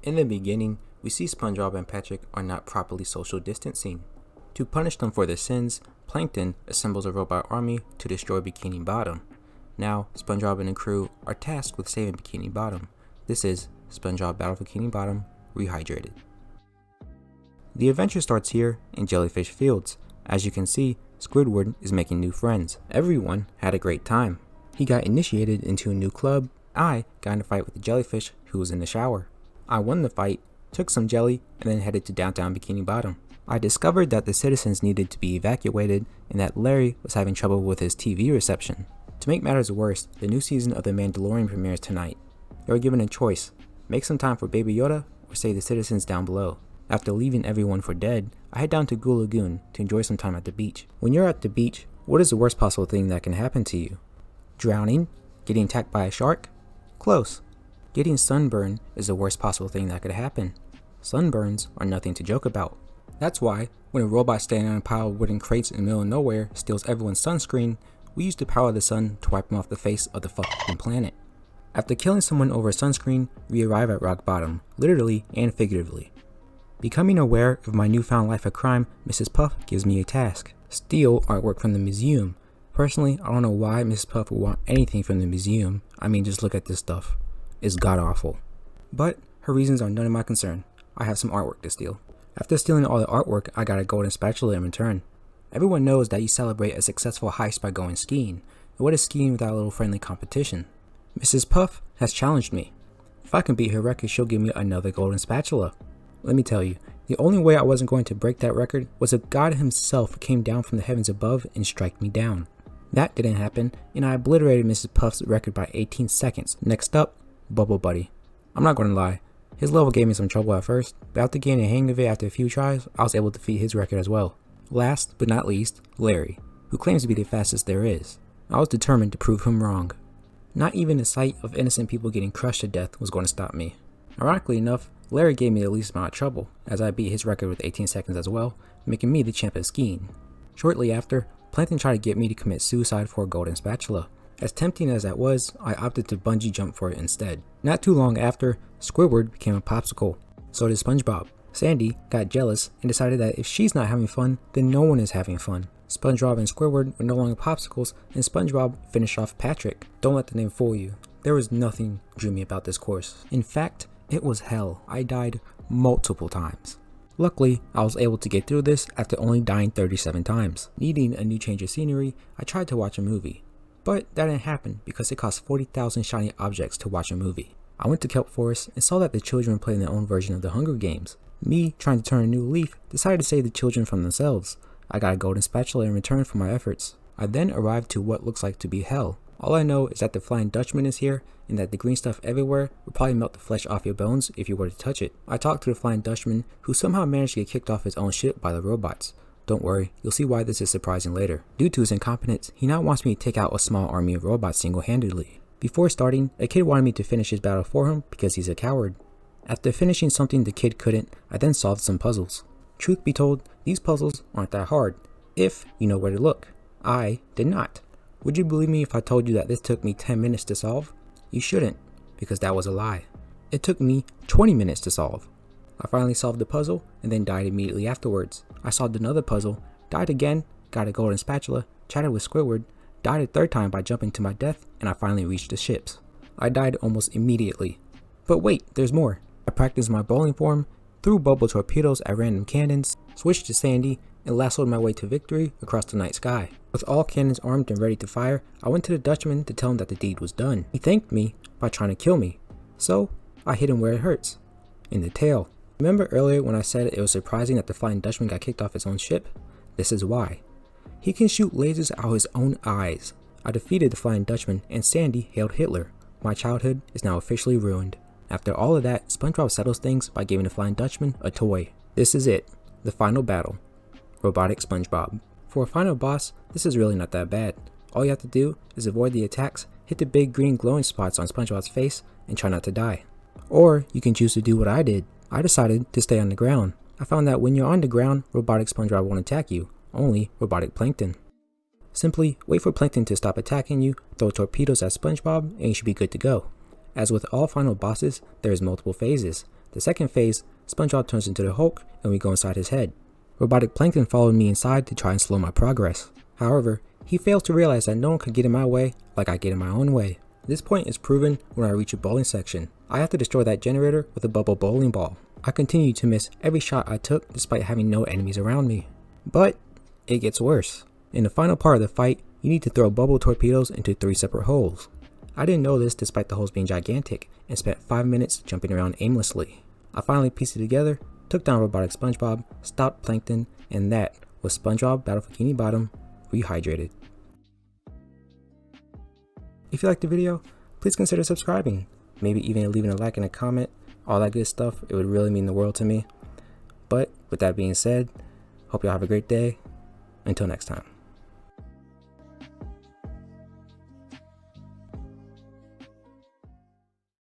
In the beginning, we see SpongeBob and Patrick are not properly social distancing. To punish them for their sins, Plankton assembles a robot army to destroy Bikini Bottom. Now, SpongeBob and the crew are tasked with saving Bikini Bottom. This is SpongeBob Battle for Bikini Bottom, Rehydrated. The adventure starts here in Jellyfish Fields. As you can see, Squidward is making new friends. Everyone had a great time. He got initiated into a new club. I got in a fight with the jellyfish who was in the shower. I won the fight, took some jelly, and then headed to downtown Bikini Bottom. I discovered that the citizens needed to be evacuated and that Larry was having trouble with his TV reception. To make matters worse, the new season of The Mandalorian premieres tonight. They were given a choice: make some time for Baby Yoda or save the citizens down below. After leaving everyone for dead, I head down to Goo Lagoon to enjoy some time at the beach. When you're at the beach, what is the worst possible thing that can happen to you? Drowning? Getting attacked by a shark? Close. Getting sunburned is the worst possible thing that could happen. Sunburns are nothing to joke about. That's why, when a robot standing on a pile of wooden crates in the middle of nowhere steals everyone's sunscreen, we use the power of the sun to wipe them off the face of the fucking planet. After killing someone over sunscreen, we arrive at rock bottom, literally and figuratively. Becoming aware of my newfound life of crime, Mrs. Puff gives me a task: steal artwork from the museum. Personally, I don't know why Mrs. Puff would want anything from the museum. I mean, just look at this stuff. It's god awful. But her reasons are none of my concern. I have some artwork to steal. After stealing all the artwork, I got a golden spatula in return. Everyone knows that you celebrate a successful heist by going skiing. And what is skiing without a little friendly competition? Mrs. Puff has challenged me. If I can beat her record, she'll give me another golden spatula. Let me tell you, the only way I wasn't going to break that record was if God himself came down from the heavens above and strike me down. That didn't happen, and I obliterated Mrs. Puff's record by 18 seconds. Next up, Bubble Buddy. I'm not going to lie, his level gave me some trouble at first, but after getting a hang of it after a few tries, I was able to defeat his record as well. Last but not least, Larry, who claims to be the fastest there is. I was determined to prove him wrong. Not even the sight of innocent people getting crushed to death was going to stop me. Ironically enough, Larry gave me the least amount of trouble, as I beat his record with 18 seconds as well, making me the champ of skiing. Shortly after, Plankton tried to get me to commit suicide for a golden spatula. As tempting as that was, I opted to bungee jump for it instead. Not too long after, Squidward became a popsicle. So did SpongeBob. Sandy got jealous and decided that if she's not having fun, then no one is having fun. SpongeBob and Squidward were no longer popsicles, and SpongeBob finished off Patrick. Don't let the name fool you. There was nothing dreamy about this course. In fact, it was hell. I died multiple times. Luckily, I was able to get through this after only dying 37 times. Needing a new change of scenery, I tried to watch a movie. But that didn't happen because it cost 40,000 shiny objects to watch a movie. I went to Kelp Forest and saw that the children were playing their own version of the Hunger Games. Me, trying to turn a new leaf, decided to save the children from themselves. I got a golden spatula in return for my efforts. I then arrived to what looks like to be hell. All I know is that the Flying Dutchman is here, and that the green stuff everywhere would probably melt the flesh off your bones if you were to touch it. I talked to the Flying Dutchman, who somehow managed to get kicked off his own ship by the robots. Don't worry, you'll see why this is surprising later. Due to his incompetence, he now wants me to take out a small army of robots single-handedly. Before starting, a kid wanted me to finish his battle for him because he's a coward. After finishing something the kid couldn't, I then solved some puzzles. Truth be told, these puzzles aren't that hard, if you know where to look. I did not. Would you believe me if I told you that this took me 10 minutes to solve? You shouldn't, because that was a lie. It took me 20 minutes to solve. I finally solved the puzzle and then died immediately afterwards. I solved another puzzle, died again, got a golden spatula, chatted with Squidward, died a third time by jumping to my death, and I finally reached the ships. I died almost immediately. But wait, there's more. I practiced my bowling form, threw bubble torpedoes at random cannons, switched to Sandy, and lassoed my way to victory across the night sky. With all cannons armed and ready to fire, I went to the Dutchman to tell him that the deed was done. He thanked me by trying to kill me. So, I hit him where it hurts. In the tail. Remember earlier when I said it was surprising that the Flying Dutchman got kicked off his own ship? This is why. He can shoot lasers out his own eyes. I defeated the Flying Dutchman and Sandy hailed Hitler. My childhood is now officially ruined. After all of that, SpongeBob settles things by giving the Flying Dutchman a toy. This is it. The final battle. Robotic SpongeBob. For a final boss, this is really not that bad. All you have to do is avoid the attacks, hit the big green glowing spots on SpongeBob's face, and try not to die. Or you can choose to do what I did. I decided to stay on the ground. I found that when you're on the ground, robotic SpongeBob won't attack you, only robotic Plankton. Simply wait for Plankton to stop attacking you, throw torpedoes at SpongeBob, and you should be good to go. As with all final bosses, there is multiple phases. The The second phase, SpongeBob turns into the Hulk and we go inside his head. Robotic Plankton followed me inside to try and slow my progress. However, he fails to realize that no one could get in my way like I get in my own way. This point is proven when I reach a bowling section. I have to destroy that generator with a bubble bowling ball. I continue to miss every shot I took despite having no enemies around me. But it gets worse. In the final part of the fight, you need to throw bubble torpedoes into 3 separate holes. I didn't know this despite the holes being gigantic and spent 5 minutes jumping around aimlessly. I finally pieced it together, took down robotic SpongeBob, stopped Plankton, and that was SpongeBob Battle for Bikini Bottom Rehydrated. If you liked the video, please consider subscribing, maybe even leaving a like and a comment, all that good stuff. It would really mean the world to me. But with that being said, hope y'all have a great day. Until next time.